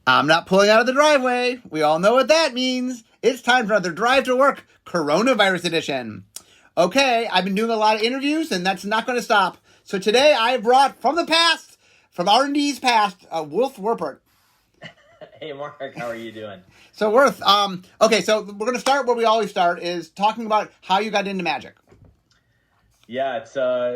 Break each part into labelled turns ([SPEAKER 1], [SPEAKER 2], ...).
[SPEAKER 1] I'm not pulling out of the driveway. We all know what that means. It's time for another Drive to Work Coronavirus Edition. Okay, I've been doing a lot of interviews, and that's not going to stop. So today I brought from the past, from R&D's past, Worth Wollpert.
[SPEAKER 2] Hey, Mark, how are you doing?
[SPEAKER 1] So Worth, okay, so we're going to start where we always start, is talking about how you got into Magic.
[SPEAKER 2] Yeah,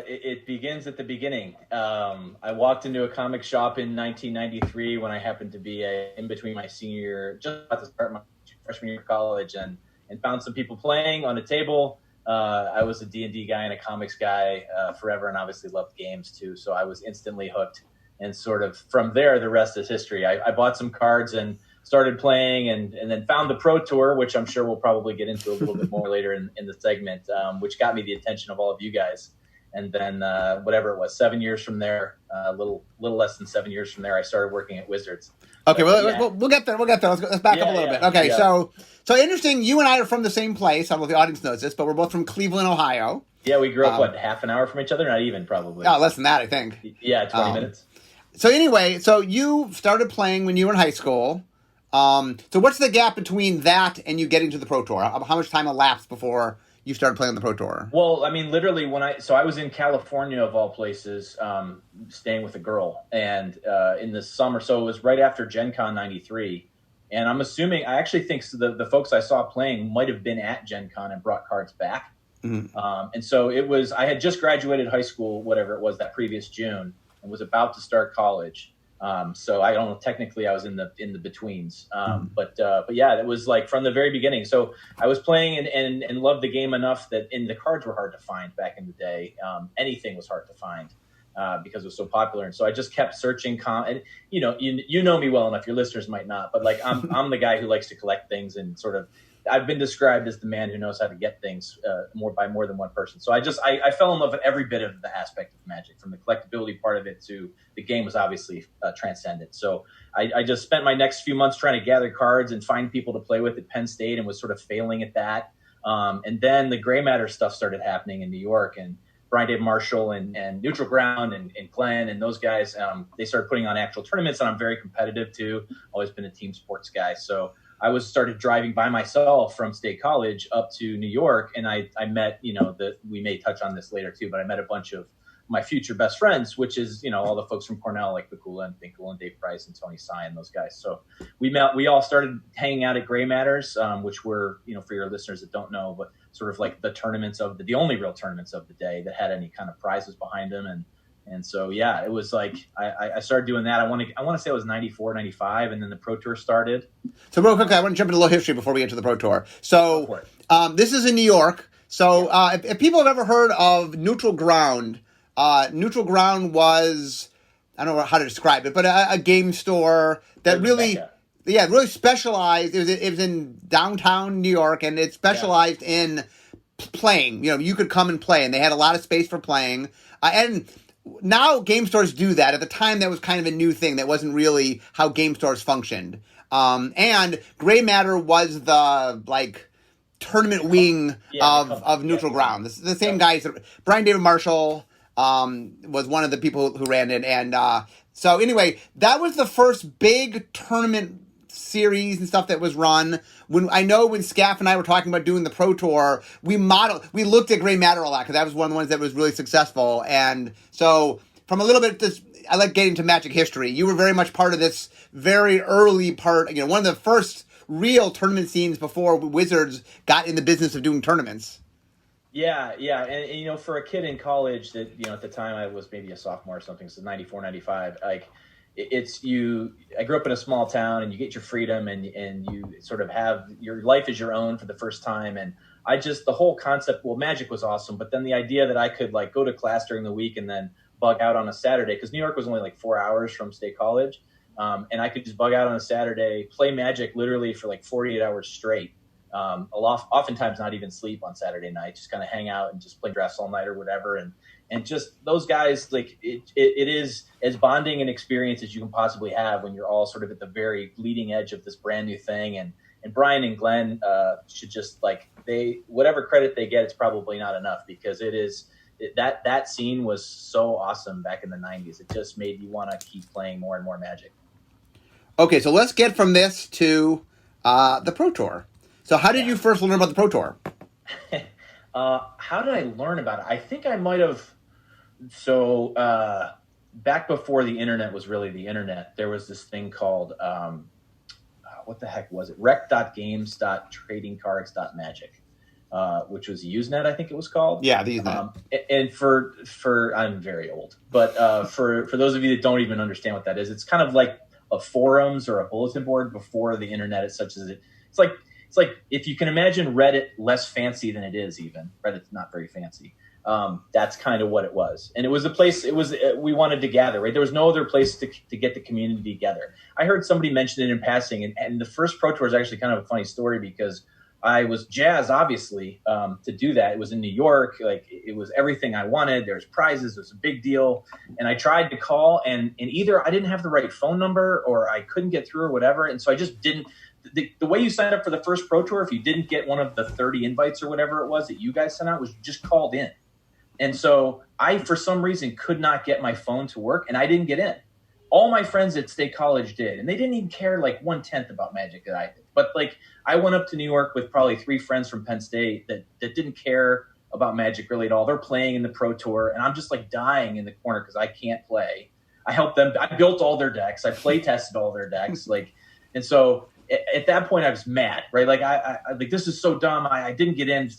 [SPEAKER 2] it begins at the beginning. I walked into a comic shop in 1993 when I happened to be in between my senior year, just about to start my freshman year of college, and found some people playing on a table. I was a D&D guy and a comics guy forever, and obviously loved games too. So I was instantly hooked, and sort of from there, the rest is history. I bought some cards and started playing, and then found the Pro Tour, which I'm sure we'll probably get into a little bit more later in the segment, which got me the attention of all of you guys. And then whatever it was, 7 years from there, a little less than 7 years from there, I started working at Wizards.
[SPEAKER 1] Okay, we'll get there. We'll get there. Let's back up a little bit. Okay, so interesting. You and I are from the same place. I don't know if the audience knows this, but we're both from Cleveland, Ohio.
[SPEAKER 2] Yeah, we grew up, half an hour from each other? Not even, probably.
[SPEAKER 1] Oh, less than that, I think.
[SPEAKER 2] Yeah, 20 minutes.
[SPEAKER 1] So anyway, so you started playing when you were in high school. So what's the gap between that and you getting to the Pro Tour? How much time elapsed before you started playing on the Pro Tour?
[SPEAKER 2] Well, I mean, literally I was in California of all places, staying with a girl, and in the summer, so it was right after Gen Con 93. And I'm assuming, I actually think the folks I saw playing might have been at Gen Con and brought cards back. Mm-hmm. And so I had just graduated high school, whatever it was, that previous June, and was about to start college. So I don't know, technically I was in the betweens. But yeah, it was like from the very beginning. So I was playing and loved the game enough that the cards were hard to find back in the day. Anything was hard to find, because it was so popular. And so I just kept searching and you know me well enough, your listeners might not, but like I'm the guy who likes to collect things, and sort of I've been described as the man who knows how to get things by more than one person. So I fell in love with every bit of the aspect of Magic, from the collectability part of it to the game was obviously transcendent. So I just spent my next few months trying to gather cards and find people to play with at Penn State, and was sort of failing at that. And then the gray matter stuff started happening in New York, and Brian Dave Marshall and Neutral Ground and Glenn and those guys, they started putting on actual tournaments, and I'm very competitive too. Always been a team sports guy. So I started driving by myself from State College up to New York, and I met, we may touch on this later too, but I met a bunch of my future best friends, which is, all the folks from Cornell, like Bakula and Finkel and Dave Price and Tony Sy and those guys. So we all started hanging out at Gray Matters, which were, for your listeners that don't know, but sort of like the tournaments of the only real tournaments of the day that had any kind of prizes behind them. And so, yeah, it was like I started doing that. I want to say it was 94, 95, and then the Pro Tour started.
[SPEAKER 1] So real quickly, I want to jump into a little history before we get to the Pro Tour. So this is in New York. So if people have ever heard of Neutral Ground was, I don't know how to describe it, but a game store that really specialized. It was in downtown New York, and it specialized in playing. You could come and play, and they had a lot of space for playing. And now game stores do that. At the time, that was kind of a new thing. That wasn't really how game stores functioned. And Gray Matter was the tournament wing of Neutral Ground. The same guys. Brian David Marshall was one of the people who ran it. And so anyway, that was the first big tournament series and stuff that was run. When Scaff and I were talking about doing the Pro Tour, we looked at Gray Matter a lot because that was one of the ones that was really successful. And so from a little bit, I like getting to Magic history. You were very much part of this very early part, one of the first real tournament scenes before Wizards got in the business of doing tournaments.
[SPEAKER 2] Yeah. And for a kid in college that, at the time I was maybe a sophomore or something, so 94, 95, I grew up in a small town, and you get your freedom, and you sort of have your life is your own for the first time. And the whole concept, Magic was awesome, but then the idea that I could go to class during the week and then bug out on a Saturday, because New York was only 4 hours from State College. And I could just bug out on a Saturday, play Magic literally for 48 hours straight. Oftentimes not even sleep on Saturday night, just kind of hang out and just play drafts all night or whatever. And just those guys, it is as bonding an experience as you can possibly have when you're all sort of at the very leading edge of this brand new thing. And Brian and Glenn should just whatever credit they get, it's probably not enough, because that scene was so awesome back in the 90s. It just made you want to keep playing more and more Magic.
[SPEAKER 1] Okay, so let's get from this to the Pro Tour. So how did you first learn about the Pro Tour?
[SPEAKER 2] How did I learn about it? I think I might have. So back before the internet was really the internet, there was this thing called what the heck was it? Rec.games.tradingcards.magic, which was Usenet, I think it was called.
[SPEAKER 1] Yeah, the Usenet.
[SPEAKER 2] And for I'm very old, but for those of you that don't even understand what that is, it's kind of like a forums or a bulletin board before the internet. It's such as it's like if you can imagine Reddit less fancy than it is. Even Reddit's not very fancy. That's kind of what it was. And it was a place, we wanted to gather, right? There was no other place to get the community together. I heard somebody mention it in passing, and the first Pro Tour is actually kind of a funny story because I was jazzed, obviously, to do that. It was in New York. Like, it was everything I wanted. There's prizes. It was a big deal. And I tried to call, and either I didn't have the right phone number or I couldn't get through or whatever. And so I just didn't. The way you signed up for the first Pro Tour, if you didn't get one of the 30 invites or whatever it was that you guys sent out, was just called in. And so I, for some reason, could not get my phone to work, and I didn't get in. All my friends at State College did, and they didn't even care like 1/10 about Magic that I did. But like, I went up to New York with probably 3 friends from Penn State that didn't care about Magic really at all. They're playing in the Pro Tour, and I'm just like dying in the corner because I can't play. I helped them. I built all their decks. I play tested all their decks. And so at that point I was mad, right? Like I like, this is so dumb. I didn't get in,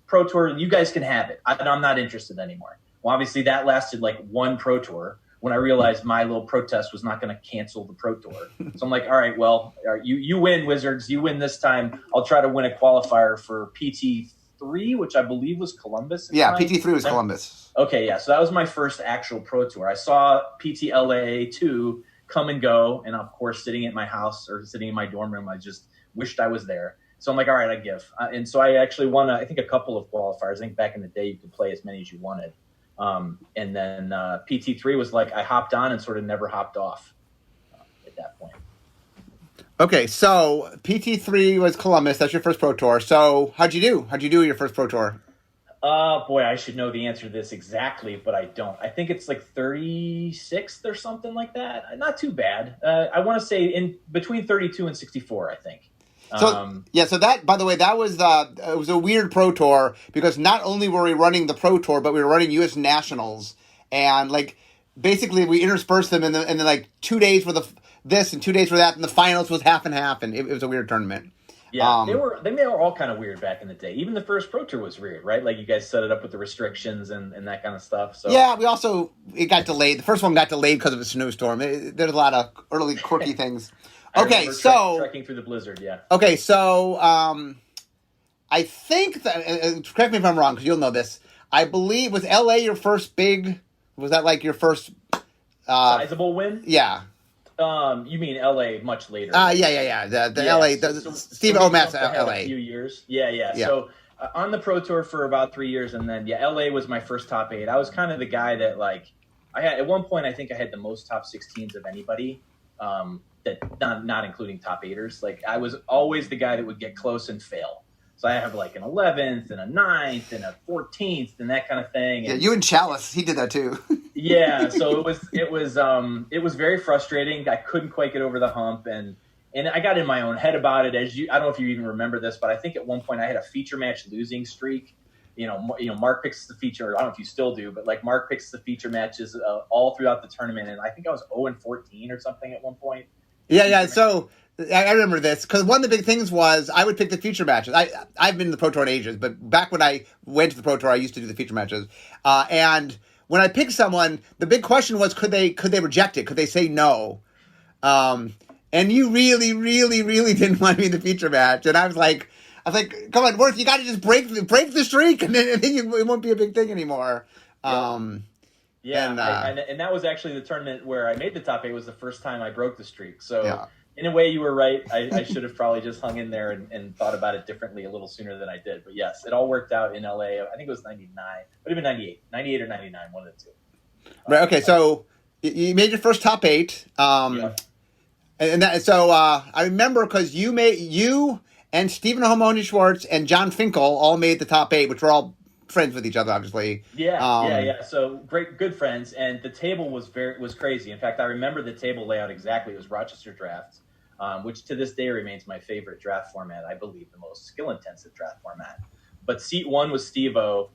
[SPEAKER 2] Pro Tour, you guys can have it. I'm not interested anymore. Well, obviously that lasted like 1 Pro Tour when I realized my little protest was not going to cancel the Pro Tour. So I'm like, all right, well, you win, Wizards. You win this time. I'll try to win a qualifier for PT3, which I believe was Columbus.
[SPEAKER 1] Yeah, PT3 was Columbus.
[SPEAKER 2] Okay, yeah. So that was my first actual Pro Tour. I saw PTLA 2 come and go, and of course, sitting at my house or sitting in my dorm room, I just wished I was there. So I'm like, all right, I give. And so I actually won, I think, a couple of qualifiers. I think back in the day, you could play as many as you wanted. And then PT3 was like, I hopped on and sort of never hopped off at that point.
[SPEAKER 1] Okay, so PT3 was Columbus. That's your first Pro Tour. So how'd you do? How'd you do your first Pro Tour?
[SPEAKER 2] Boy, I should know the answer to this exactly, but I don't. I think it's like 36th or something like that. Not too bad. I want to say in between 32 and 64, I think.
[SPEAKER 1] So so that, by the way, that was it was a weird Pro Tour because not only were we running the Pro Tour, but we were running U.S. Nationals, and like basically we interspersed them in the like 2 days for this and 2 days for that, and the finals was half and half, and it was a weird tournament.
[SPEAKER 2] Yeah, they were all kind of weird back in the day. Even the first Pro Tour was weird, right? Like you guys set it up with the restrictions and that kind of stuff. So
[SPEAKER 1] yeah, it got delayed. The first one got delayed because of a snowstorm. There's a lot of early quirky things. Okay, so
[SPEAKER 2] trekking through the blizzard, yeah.
[SPEAKER 1] Okay, so I think that correct me if I'm wrong because you'll know this. I believe was LA your first big? Was that like your first
[SPEAKER 2] sizable win?
[SPEAKER 1] Yeah.
[SPEAKER 2] You mean LA much later?
[SPEAKER 1] Yeah. The LA, Steve O'Matt's LA.
[SPEAKER 2] A few years. Yeah. So on the Pro Tour for about 3 years, and then LA was my first top 8. I was kind of the guy that like I had at one point. I think I had the most top 16s of anybody. That not including top 8ers. Like I was always the guy that would get close and fail. So I have like an 11th and a 9th and a 14th and that kind of thing. And,
[SPEAKER 1] yeah, you and Chalice, he did that too.
[SPEAKER 2] Yeah, so it was very frustrating. I couldn't quite get over the hump, and I got in my own head about it. I don't know if you even remember this, but I think at one point I had a feature match losing streak. Mark picks the feature. I don't know if you still do, but like Mark picks the feature matches all throughout the tournament, and I think I was 0-14 or something at one point.
[SPEAKER 1] Yeah. So I remember this because one of the big things was I would pick the feature matches. I've been in the Pro Tour in ages, but back when I went to the Pro Tour, I used to do the feature matches. And when I picked someone, the big question was could they reject it? Could they say no? And you really, really, really didn't want me in the feature match, and I was like, come on, Worth, you got to just break the streak, and then it won't be a big thing anymore.
[SPEAKER 2] Yeah, and that was actually the tournament where I made the top 8. Was the first time I broke the streak. So in a way, you were right. I should have probably just hung in there and thought about it differently a little sooner than I did. But yes, it all worked out in LA. I think it was 99, but even 98 or 99, one of the two.
[SPEAKER 1] Right. Okay. So you made your first top 8. And that, so I remember because you and Stephen Homoni Schwartz and John Finkel all made the top 8, which were all friends with each other, obviously.
[SPEAKER 2] Yeah. So good friends, and the table was crazy. In fact, I remember the table layout exactly. It was Rochester Drafts, which to this day remains my favorite draft format. I believe the most skill-intensive draft format. But seat 1 was Steve-O.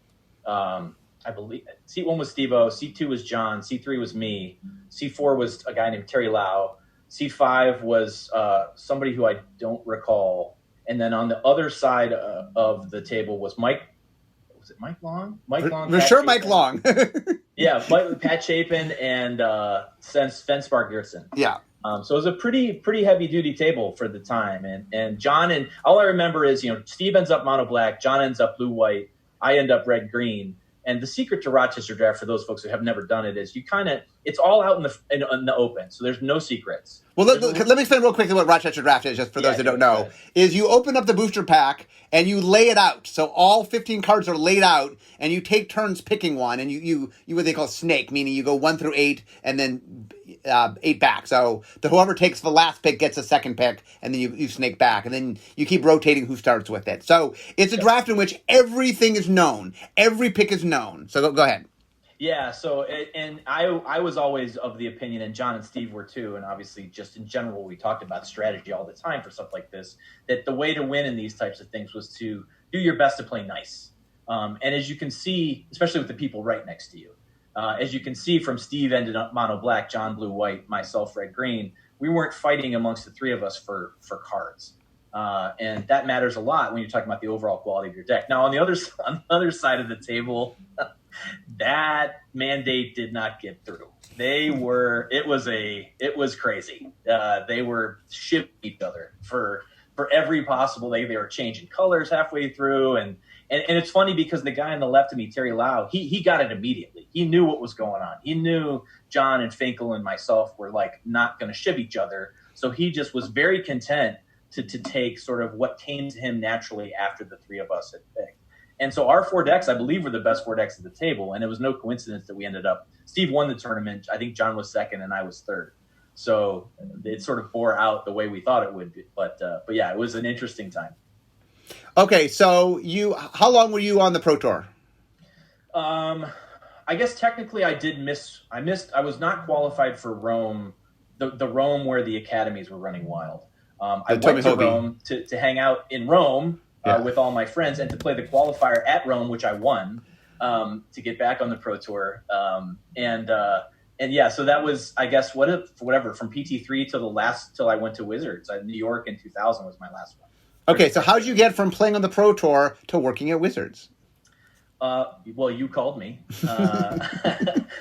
[SPEAKER 2] I believe seat 1 was Steve-O. Seat 2 was John. Seat 3 was me. Seat 4 was a guy named Terry Lau. Seat 5 was somebody who I don't recall. And then on the other side of the table was Mike. Was it Mike Long? Mike Long.
[SPEAKER 1] For sure, Mike Long.
[SPEAKER 2] Yeah, Pat Chapin and Sven Spark-Gerson.
[SPEAKER 1] Yeah.
[SPEAKER 2] So it was a pretty heavy duty table for the time. And John, and all I remember is, Steve ends up mono black, John ends up blue white, I end up red green. And the secret to Rochester Draft, for those folks who have never done it, is it's all out in the open. So there's no secrets.
[SPEAKER 1] Well, let me explain real quickly what Rochester Draft is, just for those that don't know. Is you open up the booster pack and you lay it out. So all 15 cards are laid out, and you take turns picking one, and you what they call snake, meaning you go 1 through 8 and then 8 back. So whoever takes the last pick gets a second pick, and then you snake back, and then you keep rotating who starts with it. So it's a draft in which everything is known. Every pick is known. So go ahead.
[SPEAKER 2] Yeah, so, and I was always of the opinion, and John and Steve were too, and obviously just in general, we talked about strategy all the time for stuff like this, that the way to win in these types of things was to do your best to play nice. And as you can see, especially with the people right next to you, as you can see from Steve ended up mono black, John blue white, myself red green, we weren't fighting amongst the three of us for cards. And that matters a lot when you're talking about the overall quality of your deck. Now, on the other side of the table, that mandate did not get through. It was crazy. They were shivving each other for every possible. They were changing colors halfway through, and it's funny because the guy on the left of me, Terry Lau, he got it immediately. He knew what was going on. He knew John and Finkel and myself were not going to shiv each other, so he just was very content to take sort of what came to him naturally after the three of us had picked. And so our 4 decks, I believe, were the best 4 decks at the table, and it was no coincidence that we ended up. Steve won the tournament. I think John was second, and I was third. So it sort of bore out the way we thought it would be. But yeah, it was an interesting time.
[SPEAKER 1] Okay, so how long were you on the Pro Tour?
[SPEAKER 2] I guess technically I did miss. I was not qualified for Rome, the Rome where the academies were running wild. I went to Rome to hang out in Rome. With all my friends, and to play the qualifier at Rome, which I won, to get back on the Pro Tour. And yeah, so that was, I guess, whatever, from PT3 till I went to Wizards. New York in 2000 was my last one.
[SPEAKER 1] Okay, so how did you get from playing on the Pro Tour to working at Wizards?
[SPEAKER 2] Well, you called me.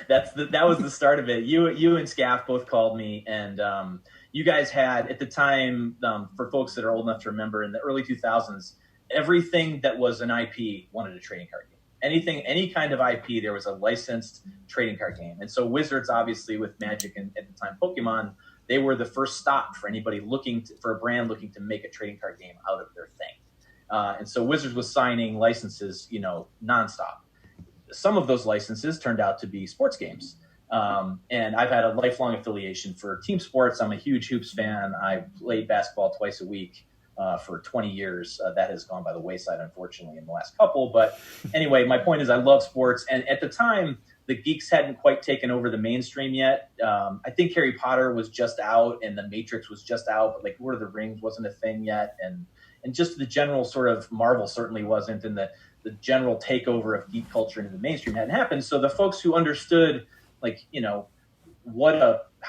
[SPEAKER 2] That was the start of it. You and Scaff both called me, and you guys had, at the time, for folks that are old enough to remember, in the early 2000s, everything that was an IP wanted a trading card game. Any kind of IP, there was a licensed trading card game. And so Wizards, obviously, with Magic and at the time Pokemon, they were the first stop for anybody for a brand looking to make a trading card game out of their thing. And so Wizards was signing licenses, nonstop. Some of those licenses turned out to be sports games. And I've had a lifelong affiliation for team sports. I'm a huge hoops fan. I played basketball twice a week. For 20 years. That has gone by the wayside, unfortunately, in the last couple. But anyway, my point is I love sports. And at the time, the geeks hadn't quite taken over the mainstream yet. I think Harry Potter was just out and The Matrix was just out, but Lord of the Rings wasn't a thing yet. And just the general sort of Marvel certainly wasn't. And the general takeover of geek culture into the mainstream hadn't happened. So the folks who understood, how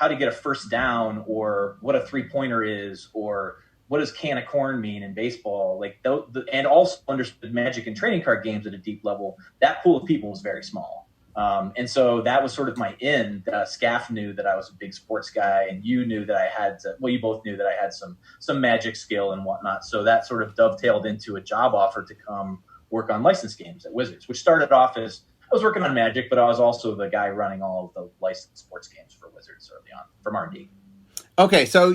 [SPEAKER 2] to get a first down, or what a 3-pointer is, or what does can of corn mean in baseball? And also understood Magic and trading card games at a deep level. That pool of people was very small. And so that was sort of my in. Scaff knew that I was a big sports guy, and you knew that I had you both knew that I had some Magic skill and whatnot. So that sort of dovetailed into a job offer to come work on licensed games at Wizards, which started off as I was working on Magic, but I was also the guy running all of the licensed sports games for Wizards early on from R&D. Okay,
[SPEAKER 1] so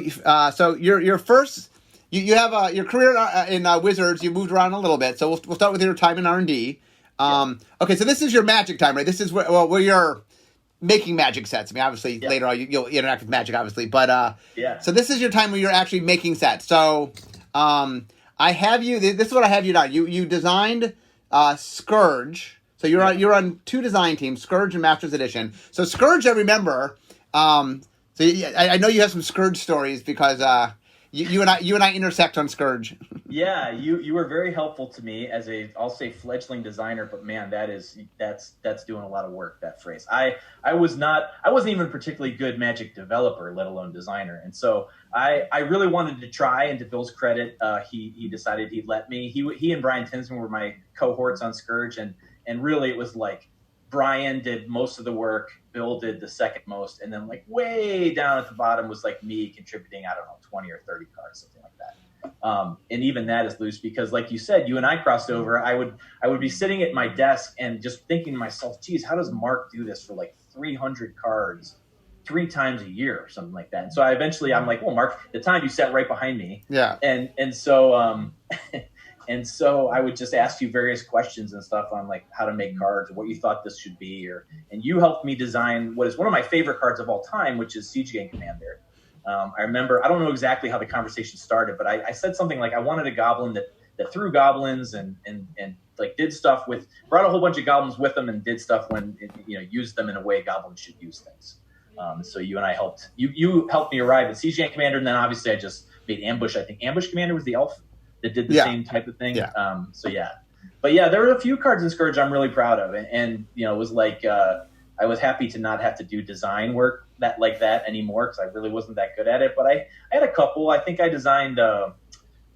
[SPEAKER 1] your first. You have your career in Wizards. You moved around a little bit, so we'll start with your time in R&D. Okay, so this is your Magic time, right? This is where you're making Magic sets. I mean, obviously later on you'll interact with Magic, obviously, but so this is your time where you're actually making sets. So I have you. This is what I have you done. You designed Scourge So you're on 2 design teams, Scourge and Masters Edition. So Scourge, I remember. I know you have some Scourge stories because you and I intersect on Scourge.
[SPEAKER 2] Yeah, you were very helpful to me as I'll say fledgling designer, but man, that's doing a lot of work, that phrase. I wasn't even a particularly good Magic developer, let alone designer. And so I really wanted to try, and to Bill's credit, he decided he'd let me. He and Brian Tinsman were my cohorts on Scourge, and really it was like Brian did most of the work, Bill did the second most, and then like way down at the bottom was like me contributing, I don't know, 20 or 30 cards, something like that. And even that is loose because, like you said, you and I crossed over. I would be sitting at my desk and just thinking to myself, geez, how does Mark do this for like 300 cards 3 times a year or something like that? And so I'm like, well, Mark, the time you sat right behind me.
[SPEAKER 1] Yeah.
[SPEAKER 2] And so and so I would just ask you various questions and stuff on like how to make cards, or what you thought this should be, and you helped me design what is one of my favorite cards of all time, which is Siege Gang Commander. I remember, I don't know exactly how the conversation started, but I said something like I wanted a goblin that threw goblins and like did stuff brought a whole bunch of goblins with them and did stuff when, used them in a way goblins should use things. So you and I helped, you helped me arrive at Siege Gang Commander, and then obviously I just made Ambush. I think Ambush Commander was the elf that did the same type of thing.
[SPEAKER 1] Yeah.
[SPEAKER 2] But yeah, there were a few cards in Scourge I'm really proud of, and it was like I was happy to not have to do design work like that anymore because I really wasn't that good at it. But I had a couple. I think I designed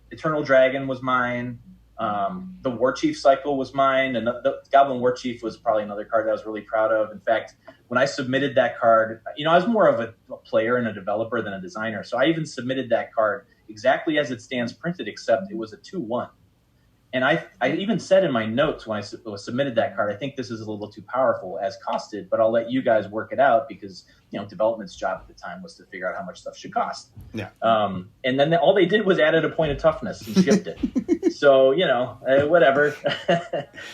[SPEAKER 2] Eternal Dragon was mine. The War Chief cycle was mine, and the Goblin War Chief was probably another card that I was really proud of. In fact, when I submitted that card, I was more of a player and a developer than a designer, so I even submitted that card exactly as it stands printed, except it was a 2/1. And I even said in my notes when I submitted that card, I think this is a little too powerful as costed, but I'll let you guys work it out because, development's job at the time was to figure out how much stuff should cost.
[SPEAKER 1] Yeah.
[SPEAKER 2] And then all they did was added a point of toughness and shipped it. So, whatever.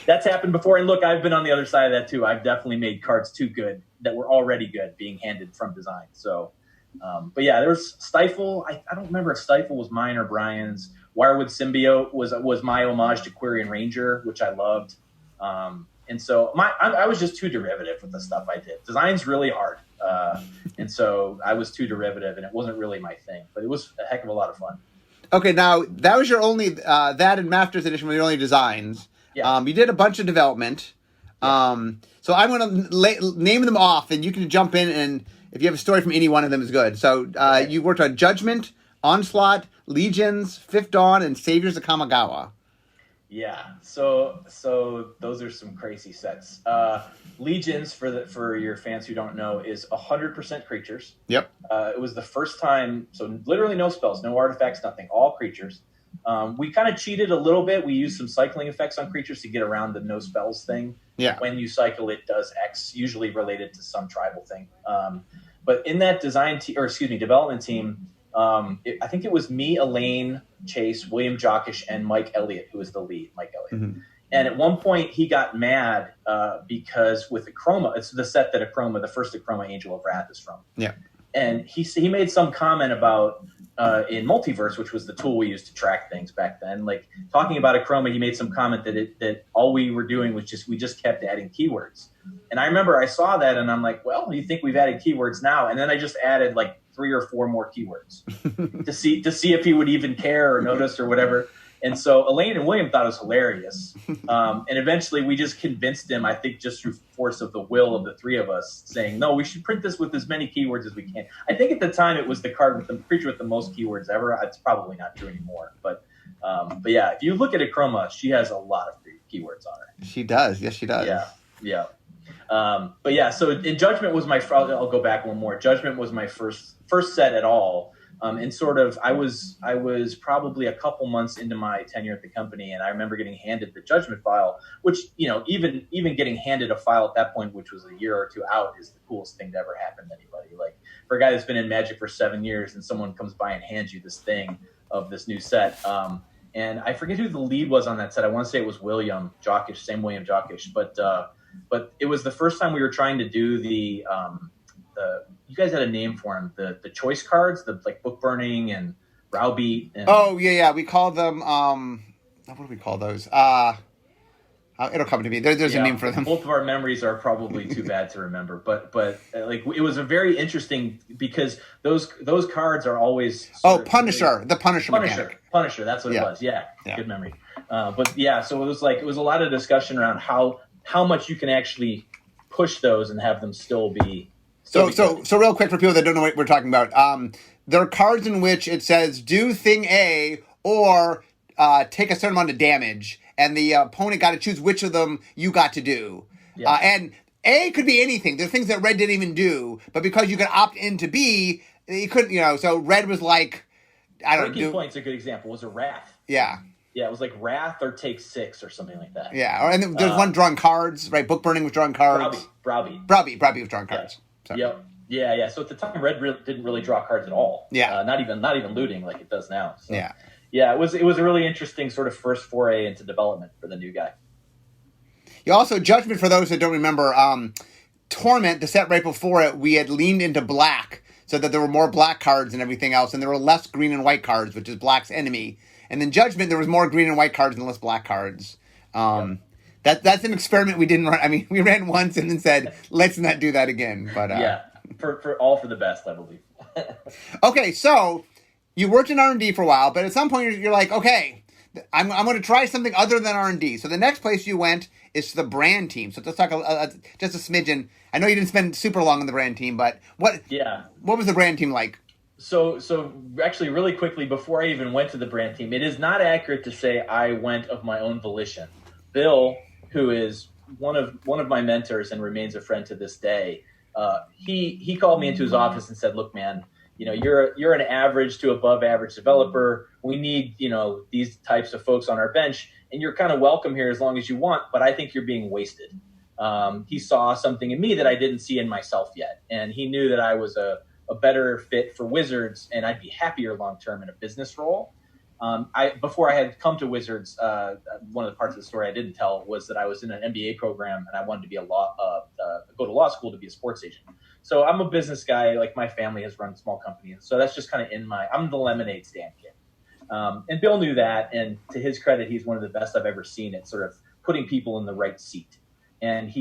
[SPEAKER 2] That's happened before. And look, I've been on the other side of that too. I've definitely made cards too good that were already good being handed from design. So, but yeah, there was Stifle. I don't remember if Stifle was mine or Brian's. Wirewood Symbiote was my homage to Quirion Ranger, which I loved. And so I was just too derivative with the stuff I did. Design's really hard. And so I was too derivative, and it wasn't really my thing. But it was a heck of a lot of fun.
[SPEAKER 1] Okay, now, that was your only... that and Masters Edition were your only designs.
[SPEAKER 2] Yeah.
[SPEAKER 1] You did a bunch of development. Yeah. So I'm going to name them off, and you can jump in, and if you have a story from any one of them is good. So you worked on Judgment, Onslaught, Legions, Fifth Dawn, and Saviors of Kamigawa.
[SPEAKER 2] Yeah, so those are some crazy sets. Legions, for your fans who don't know, is 100% creatures.
[SPEAKER 1] Yep.
[SPEAKER 2] It was the first time, so literally no spells, no artifacts, nothing, all creatures. We kind of cheated a little bit. We used some cycling effects on creatures to get around the no spells thing.
[SPEAKER 1] Yeah.
[SPEAKER 2] When you cycle, it does X, usually related to some tribal thing. But in that development team, I think it was me, Elaine, Chase, William Jockish, and Mike Elliott, who was the lead, Mike Elliott. Mm-hmm. And at one point, he got mad because with Akroma, it's the set that Akroma, the first Akroma Angel of Wrath is from.
[SPEAKER 1] Yeah.
[SPEAKER 2] And he made some comment about in Multiverse, which was the tool we used to track things back then, like talking about Akroma, he made some comment that all we were doing was we just kept adding keywords. And I remember I saw that and I'm like, well, you think we've added keywords now? And then I just added like 3 or 4 more keywords to see if he would even care or notice or whatever. And so Elaine and William thought it was hilarious. And eventually we just convinced him, I think just through force of the will of the 3 of us, saying, no, we should print this with as many keywords as we can. I think at the time it was the card with the creature with the most keywords ever. It's probably not true anymore. But yeah, if you look at Akroma, she has a lot of keywords on her.
[SPEAKER 1] She does. Yes, she does.
[SPEAKER 2] Yeah. But yeah, so in Judgment was I'll go back one more. Judgment was my first set at all. And sort of, I was probably a couple months into my tenure at the company, and I remember getting handed the Judgment file, which, even getting handed a file at that point, which was a year or 2 out, is the coolest thing to ever happen to anybody. Like, for a guy that's been in Magic for 7 years and someone comes by and hands you this thing of this new set. And I forget who the lead was on that set. I want to say it was William Jockish, same William Jockish. But it was the first time we were trying to do the you guys had a name for them, the choice cards, the like book burning and browbeat. And...
[SPEAKER 1] Oh yeah, we call them what do we call those? It'll come to me. There's a name for them.
[SPEAKER 2] Both of our memories are probably too bad to remember, but like it was a very interesting because those cards are always
[SPEAKER 1] Punisher, the Punisher mechanic.
[SPEAKER 2] Punisher, that's what it was. Yeah, good memory. But yeah, so it was a lot of discussion around how much you can actually push those and have them still be. So
[SPEAKER 1] real quick for people that don't know what we're talking about, there are cards in which it says do thing A or take a certain amount of damage. And the opponent got to choose which of them you got to do. Yeah. And A could be anything. There's things that red didn't even do, but because you could opt into B, you couldn't, so red was like, I don't know.
[SPEAKER 2] Breaking Point's a good example. Was a Wrath.
[SPEAKER 1] Yeah.
[SPEAKER 2] Yeah, it was like Wrath or Take 6 or something like that.
[SPEAKER 1] Yeah, and there's one drawing cards, right? Book burning was drawing cards.
[SPEAKER 2] Browbeat
[SPEAKER 1] was drawing cards.
[SPEAKER 2] So. Yep. Yeah. So at the time, red didn't really draw cards at all.
[SPEAKER 1] Yeah.
[SPEAKER 2] Not even looting like it does now. So.
[SPEAKER 1] Yeah.
[SPEAKER 2] Yeah, it was a really interesting sort of first foray into development for the new guy.
[SPEAKER 1] You also, Judgment, for those that don't remember, Torment, the set right before it, we had leaned into black so that there were more black cards and everything else, and there were less green and white cards, which is black's enemy. And then Judgment, there was more green and white cards and less black cards. That's an experiment we didn't run. I mean, we ran once and then said, let's not do that again. But
[SPEAKER 2] for the best, I believe.
[SPEAKER 1] Okay, so you worked in R&D for a while, but at some point you're like, okay, I'm going to try something other than R&D. So the next place you went is to the brand team. So let's talk just a smidgen. I know you didn't spend super long on the brand team, but what was the brand team like?
[SPEAKER 2] So actually, really quickly, before I even went to the brand team, it is not accurate to say I went of my own volition. Bill, who is one of my mentors and remains a friend to this day, he called me into his office and said, "Look, man, you're an average to above average developer. We need, these types of folks on our bench, and you're kind of welcome here as long as you want, but I think you're being wasted." He saw something in me that I didn't see in myself yet, and he knew that I was a better fit for Wizards, and I'd be happier long-term in a business role. Before I had come to Wizards, one of the parts of the story I didn't tell was that I was in an MBA program, and I wanted to be go to law school to be a sports agent. So I'm a business guy. Like, my family has run small companies. So that's just kind of I'm the lemonade stand kid. And Bill knew that. And to his credit, he's one of the best I've ever seen at sort of putting people in the right seat. And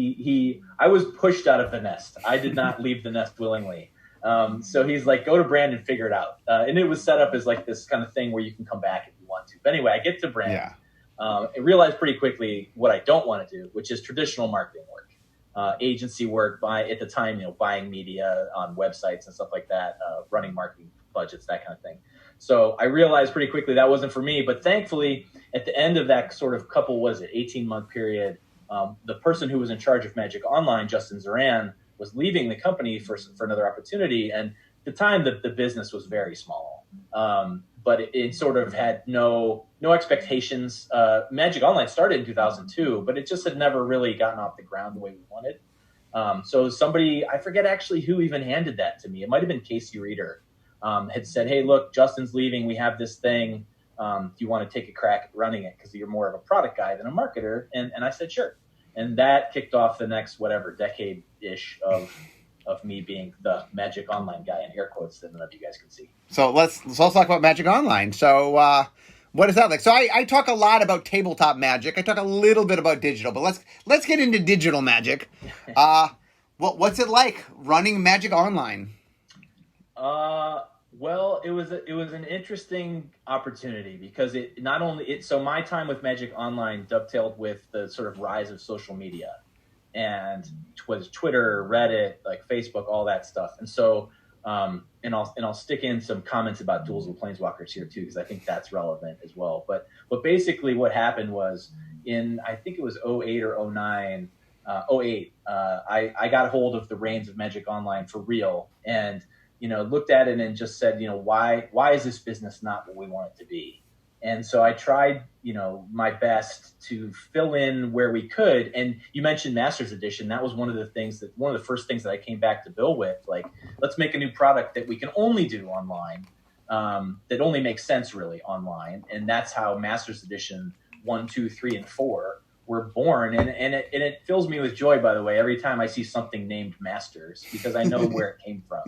[SPEAKER 2] I was pushed out of the nest. I did not leave the nest willingly. So he's like, go to Brand and figure it out. And it was set up as like this kind of thing where you can come back if you want to. But anyway, I get to Brand.
[SPEAKER 1] Yeah.
[SPEAKER 2] I realized pretty quickly what I don't want to do, which is traditional marketing work. Agency work, at the time, buying media on websites and stuff like that, running marketing budgets, that kind of thing. So I realized pretty quickly that wasn't for me. But thankfully, at the end of that sort of 18-month period, the person who was in charge of Magic Online, Justin Zoran, was leaving the company for another opportunity. And at the time, the business was very small. But it sort of had no expectations. Magic Online started in 2002, but it just had never really gotten off the ground the way we wanted. So somebody, I forget actually who even handed that to me. It might have been Casey Reeder, had said, "Hey, look, Justin's leaving. We have this thing. Do you want to take a crack at running it? Because you're more of a product guy than a marketer." And I said, sure. And that kicked off the next, decade-ish of me being the Magic Online guy, in air quotes, that none of you guys can see.
[SPEAKER 1] So let's talk about Magic Online. So what is that like? So I talk a lot about tabletop Magic. I talk a little bit about digital, but let's get into digital Magic. What's it like running Magic Online?
[SPEAKER 2] Well, it was an interesting opportunity because so my time with Magic Online dovetailed with the sort of rise of social media, and was Twitter, Reddit, like Facebook, all that stuff. And so, and I'll stick in some comments about Duels of Planeswalkers here too, because I think that's relevant as well. But basically what happened was I think it was 08 or 09, 08, I got a hold of the reins of Magic Online for real, and looked at it and just said, why is this business not what we want it to be? And so I tried, my best to fill in where we could. And you mentioned Masters Edition. That was one of the first things that I came back to Bill with, like, let's make a new product that we can only do online, that only makes sense really online. And that's how Masters Edition 1, 2, 3, and 4 were born. And it fills me with joy, by the way, every time I see something named Masters, because I know where it came from,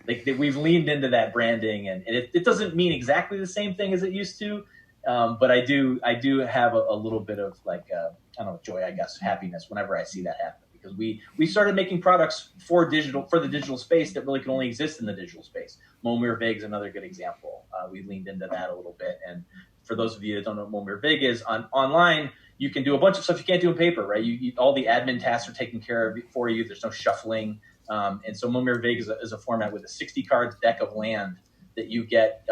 [SPEAKER 2] like we've leaned into that branding, and it doesn't mean exactly the same thing as it used to. But I do have a little bit of like, I don't know, joy, I guess, happiness whenever I see that happen, because we started making products for the digital space that really can only exist in the digital space. Momir Vig is another good example. We leaned into that a little bit. And for those of you that don't know what Momir Vig is, online, you can do a bunch of stuff you can't do in paper, right? All the admin tasks are taken care of for you. There's no shuffling. And so Momir Vig is a format with a 60 card deck of land that you get.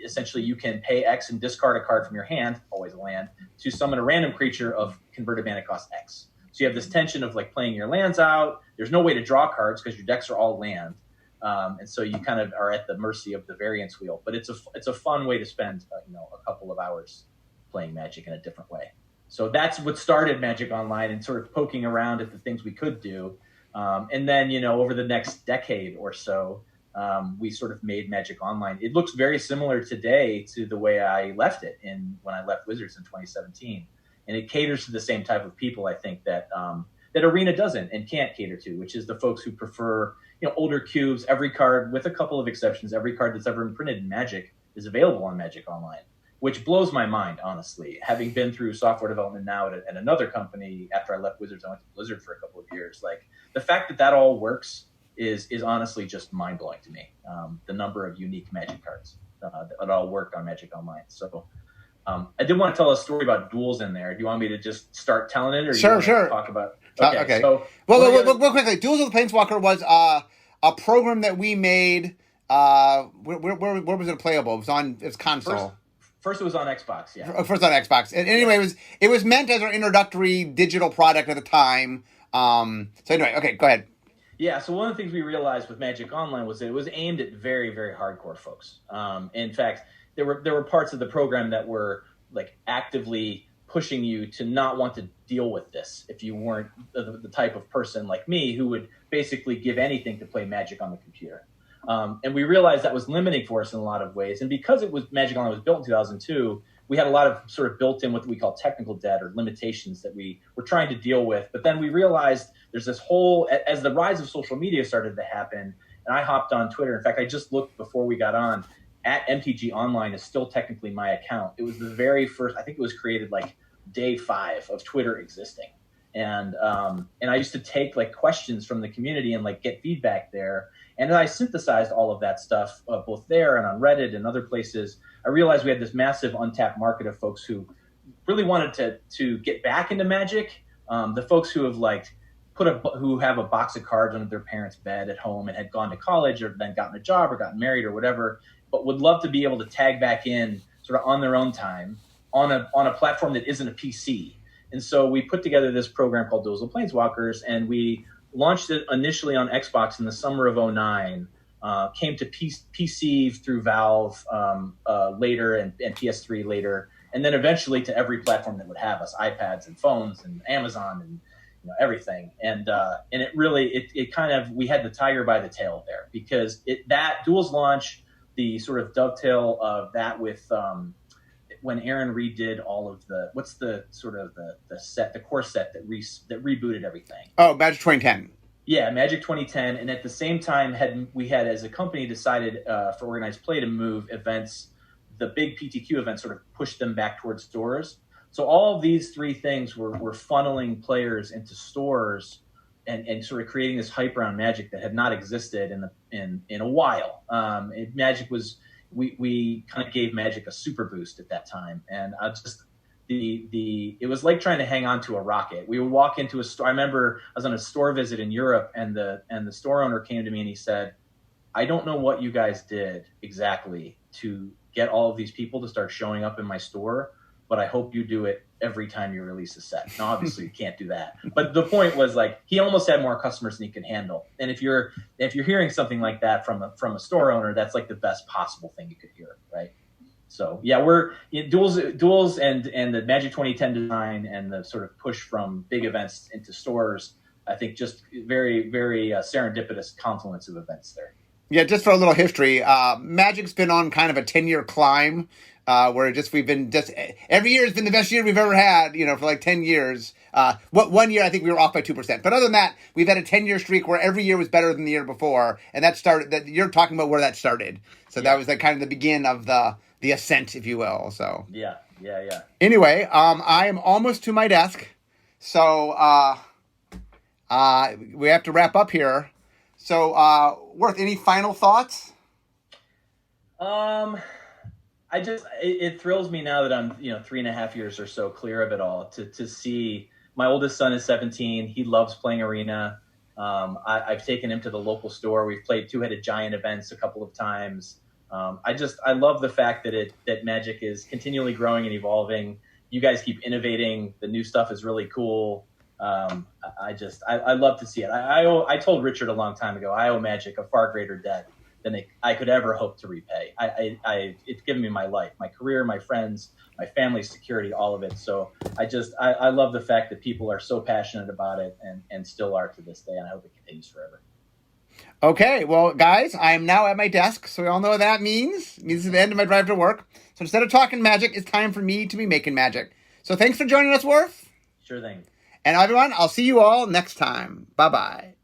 [SPEAKER 2] Essentially, you can pay X and discard a card from your hand, always a land, to summon a random creature of converted mana cost X. So you have this tension of like playing your lands out. There's no way to draw cards because your decks are all land. And so you kind of are at the mercy of the variance wheel. But it's a fun way to spend a couple of hours playing Magic in a different way. So that's what started Magic Online, and sort of poking around at the things we could do. And then, over the next decade or so, we sort of made Magic Online. It looks very similar today to the way I left it when I left Wizards in 2017. And it caters to the same type of people, I think, that Arena doesn't and can't cater to, which is the folks who prefer, older cubes. Every card, with a couple of exceptions, every card that's ever been printed in Magic is available on Magic Online, which blows my mind, honestly. Having been through software development now at another company after I left Wizards, I went to Blizzard for a couple of years. Like, the fact that all works is honestly just mind-blowing to me. The number of unique Magic cards that all work on Magic Online. So I did want to tell a story about duels in there. Do you want me to just start telling it, or
[SPEAKER 1] sure.
[SPEAKER 2] Talk about? Okay. So,
[SPEAKER 1] real quickly, Duels of the Planeswalker was a program that we made. Where was it playable? It was console.
[SPEAKER 2] First, it was on Xbox. Yeah.
[SPEAKER 1] First on Xbox, and anyway, it was meant as our introductory digital product at the time. So anyway, okay, go ahead.
[SPEAKER 2] Yeah, so one of the things we realized with Magic Online was that it was aimed at very, very hardcore folks. In fact, there were parts of the program that were like actively pushing you to not want to deal with this if you weren't the type of person like me who would basically give anything to play Magic on the computer. And we realized that was limiting for us in a lot of ways. And because Magic Online was built in 2002, we had a lot of sort of built-in what we call technical debt or limitations that we were trying to deal with. But then we realized there's this whole, as the rise of social media started to happen, and I hopped on Twitter. In fact, I just looked before we got on, at MTG Online is still technically my account. It was the very first, I think it was created like day 5 of Twitter existing. And I used to take like questions from the community and like get feedback there. And then I synthesized all of that stuff both there and on Reddit and other places. I realized we had this massive untapped market of folks who really wanted to get back into Magic. The folks who have like who have a box of cards under their parents' bed at home and had gone to college or then gotten a job or gotten married or whatever, but would love to be able to tag back in sort of on their own time on a platform that isn't a PC. And so we put together this program called Duels of Planeswalkers, and we launched it initially on Xbox in the summer of 2009. Came to PC through Valve later and PS3 later, and then eventually to every platform that would have us, iPads and phones and Amazon and everything. And it really it kind of, we had the tiger by the tail there, because that Duels launch, the sort of dovetail of that with when Aaron redid all of the the core set that rebooted everything.
[SPEAKER 1] Oh, Magic 2010.
[SPEAKER 2] Yeah, Magic 2010, and at the same time we had as a company decided for organized play to move events, the big PTQ events, sort of push them back towards stores. So all of these three things were funneling players into stores and sort of creating this hype around Magic that had not existed in a while. Magic was we kind of gave Magic a super boost at that time, and it was like trying to hang on to a rocket. We would walk into a store. I remember I was on a store visit in Europe, and the store owner came to me and he said, "I don't know what you guys did exactly to get all of these people to start showing up in my store, but I hope you do it every time you release a set." Now, obviously, you can't do that. But the point was, like, he almost had more customers than he could handle. And if you're hearing something like that from a store owner, that's like the best possible thing you could hear, right? So yeah, we're Duels and the Magic 2010 design and the sort of push from big events into stores. I think just very, very serendipitous confluence of events there.
[SPEAKER 1] Yeah, just for a little history, Magic's been on kind of a 10-year climb. Where we've been every year has been the best year we've ever had, for like 10 years. One year I think we were off by 2%, but other than that, we've had a 10-year streak where every year was better than the year before, and that you're talking about where that started. So yeah. That was like kind of the begin of the ascent, if you will. So
[SPEAKER 2] yeah, Yeah.
[SPEAKER 1] Anyway, I am almost to my desk, so we have to wrap up here. So, Worth, any final thoughts?
[SPEAKER 2] It thrills me now that I'm 3.5 years or so clear of it all to see. My oldest son is 17. He loves playing Arena. I've taken him to the local store. We've played Two-Headed Giant events a couple of times. I love the fact that Magic is continually growing and evolving. You guys keep innovating. The new stuff is really cool. I love to see it. I told Richard a long time ago, I owe Magic a far greater debt than I could ever hope to repay. It's given me my life, my career, my friends, my family's security, all of it. So I love the fact that people are so passionate about it and still are to this day. And I hope it continues forever.
[SPEAKER 1] Okay, well, guys, I am now at my desk, so we all know what that means. It means it's the end of my drive to work. So instead of talking magic, it's time for me to be making magic. So thanks for joining us, Worth.
[SPEAKER 2] Sure thing.
[SPEAKER 1] And everyone, I'll see you all next time. Bye-bye.